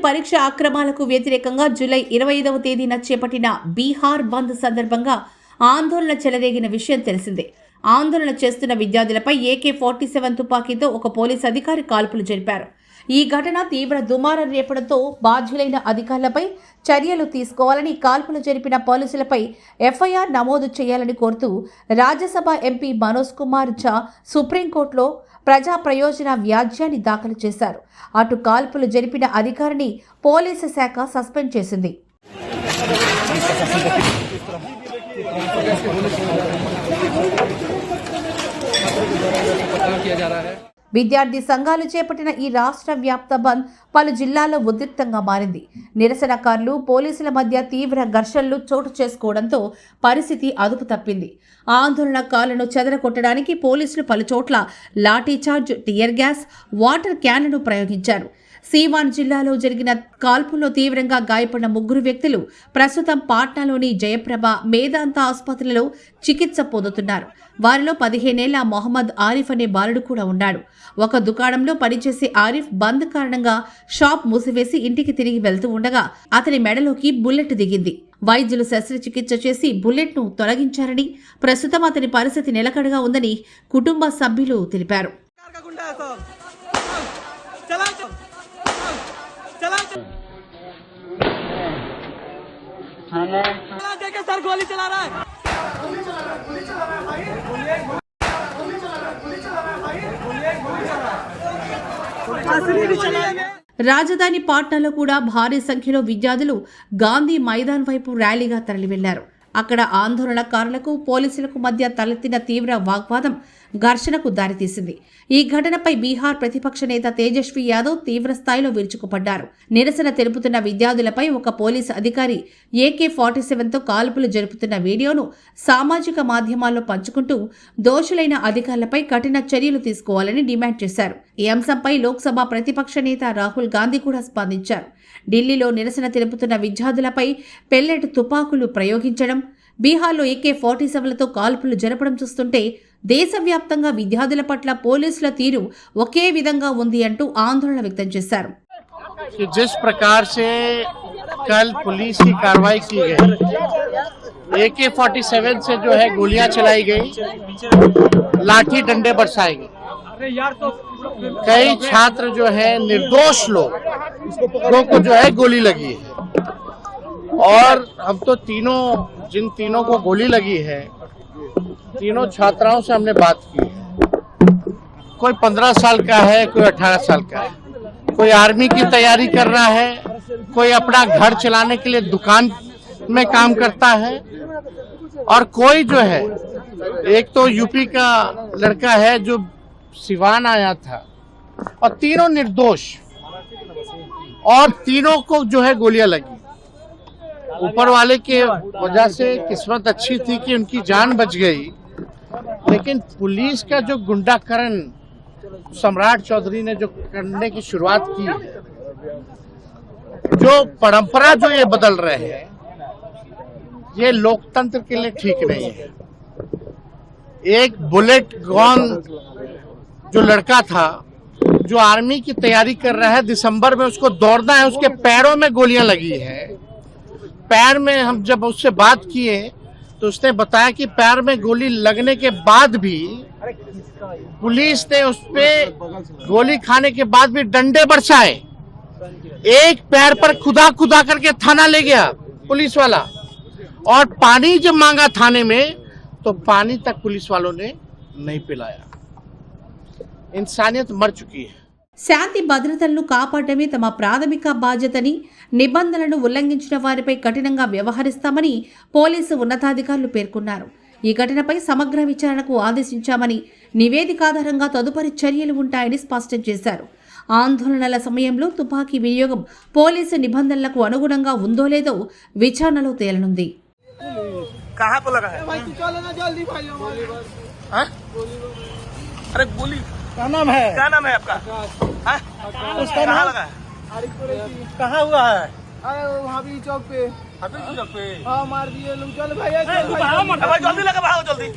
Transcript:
పరీక్ష అక్రమాలకు వ్యతిరేకంగా జూలై 25వ తేదీన చేపట్టిన బీహార్ బంద్ సందర్భంగా ఆందోళన చెలరేగిన విషయం తెలిసిందే. ఆందోళన చేస్తున్న విద్యార్థులపై AK-47 తుపాకీతో ఒక పోలీసు అధికారి కాల్పులు జరిపారు. ఈ ఘటన తీవ్ర దుమారం రేపడంతో బాధ్యులైన అధికారులపై చర్యలు తీసుకోవాలని, కాల్పులు జరిపిన పోలీసులపై FIR నమోదు చేయాలని కోరుతూ రాజ్యసభ ఎంపీ మనోజ్ కుమార్ ఝా సుప్రీంకోర్టులో ప్రజా ప్రయోజన వ్యాజ్యాన్ని దాఖలు చేశారు. అటు కాల్పులు జరిపిన అధికారిని పోలీసు శాఖ సస్పెండ్ చేసింది. విద్యార్థి సంఘాలు చేపట్టిన ఈ రాష్ట్ర వ్యాప్త బంద్ పలు జిల్లాల్లో ఉద్రిక్తంగా మారింది. నిరసనకారులు, పోలీసుల మధ్య తీవ్ర ఘర్షణలు చోటు చేసుకోవడంతో పరిస్థితి అదుపు తప్పింది. ఆందోళనకారులను చెదరగొట్టడానికి పోలీసులు పలుచోట్ల లాఠీచార్జ్, టియర్ గ్యాస్, వాటర్ క్యాన్లను ప్రయోగించారు. సీవాన్ జిల్లాలో జరిగిన కాల్పుల్లో తీవ్రంగా గాయపడిన 3 వ్యక్తులు ప్రస్తుతం పాట్నాలోని జయప్రభ, మేదాంత ఆసుపత్రులలో చికిత్స పొందుతున్నారు. వారిలో 15 ఏళ్ల మొహమ్మద్ ఆరిఫ్ అనే బాలుడు కూడా ఉన్నాడు. ఒక దుకాణంలో పనిచేసే ఆరిఫ్ బంద్ కారణంగా షాప్ మూసివేసి ఇంటికి తిరిగి వెళ్తూ ఉండగా అతని మెడలోకి బుల్లెట్ దిగింది. వైద్యులు శస్త్రచికిత్స చేసి బుల్లెట్ను తొలగించారని, ప్రస్తుతం అతని పరిస్థితి నిలకడగా ఉందని కుటుంబ సభ్యులు తెలిపారు. सर गोली चला रहा है। రాజధాని పాట్నాలో కూడా భారీ సంఖ్యలో విద్యార్థులు గాంధీ మైదాన్ వైపు ర్యాలీగా తరలి వెళ్లారు. అక్కడ ఆందోళనకారులకు, పోలీసులకు మధ్య తలెత్తిన తీవ్ర వాగ్వాదం ఘర్షణకు దారితీసింది. ఈ ఘటనపై బీహార్ ప్రతిపక్ష నేత తేజస్వి యాదవ్ తీవ్ర స్థాయిలో విరుచుకుపడ్డారు. నిరసన తెలుపుతున్న విద్యార్థులపై ఒక పోలీసు అధికారి AK-47తో కాల్పులు జరుపుతున్న వీడియోను సామాజిక మాధ్యమాల్లో పంచుకుంటూ దోషులైన అధికారులపై కఠిన చర్యలు తీసుకోవాలని డిమాండ్ చేశారు. ఈ అంశంపై లోక్సభ ప్రతిపక్ష నేత రాహుల్ గాంధీ కూడా స్పందించారు. ఢిల్లీలో నిరసన తెలుపుతున్న విద్యార్థులపై పెల్లెట్ తుపాకులు ప్రయోగించడం, బీహార్లో AK-47లతో కాల్పులు జరపడం చూస్తుంటే దేశవ్యాప్తంగా విద్యార్థుల పట్ల పోలీసుల తీరు ఒకే విధంగా ఉంది అంటూ ఆందోళన వ్యక్తం చేశారు. जिस प्रकार से कल पुलिस की कार्रवाई की गई, AK-47 से जो है गोलियां चलाई गई, लाठी डंडे बरसाए गए, कई छात्र जो है निर्दोष लोगों को जो है गोली लगी है। और हम तो जिन तीनों को गोली लगी है, तीनों छात्राओं से हमने बात की है। कोई 15 साल का है, कोई 18 साल का है, कोई आर्मी की तैयारी कर रहा है, कोई अपना घर चलाने के लिए दुकान में काम करता है, और कोई जो है, एक तो यूपी का लड़का है जो सिवान आया था, और तीनों निर्दोष, और तीनों को जो है गोलियां लगी। ऊपर वाले के वजह से किस्मत अच्छी थी कि उनकी जान बच गई, लेकिन पुलिस का जो गुंडाकरण सम्राट चौधरी ने जो करने की शुरुआत की है, जो परंपरा जो ये बदल रहे हैं, ये लोकतंत्र के लिए ठीक नहीं है। एक बुलेट गॉन जो लड़का था, जो आर्मी की तैयारी कर रहा है, दिसंबर में उसको दौड़ना है, उसके पैरों में गोलियां लगी है। पैर में हम जब उससे बात किए तो उसने बताया कि पैर में गोली लगने के बाद भी पुलिस ने उस पे गोली खाने के बाद भी डंडे बरसाए। एक पैर पर खुदा खुदा करके थाना ले गया पुलिस वाला, और पानी जब मांगा थाने में तो पानी तक पुलिस वालों ने नहीं पिलाया। इंसानियत मर चुकी है। శాంతి భద్రతలను కాపాడమే తమ ప్రాథమిక బాధ్యతని, నిబంధనలను ఉల్లంఘించిన వారిపై కఠినంగా వ్యవహరిస్తామని పోలీసు ఉన్నతాధికారులు పేర్కొన్నారు. ఈ ఘటనపై సమగ్ర విచారణకు ఆదేశించామని, నివేదిక ఆధారంగా తదుపరి చర్యలు ఉంటాయని స్పష్టం చేశారు. ఆందోళనల సమయంలో తుపాకీ వినియోగం పోలీసు నిబంధనలకు అనుగుణంగా ఉందో లేదో విచారణలో తేలనుంది. क्या नाम है? क्या नाम है आपका? उसका नाम लगा कहाँ हुआ है? अरे वहाँ भी चौक पे, चौक पे हाँ मार दिए लोग। चल भाई जल्दी लगा, भागो जल्दी।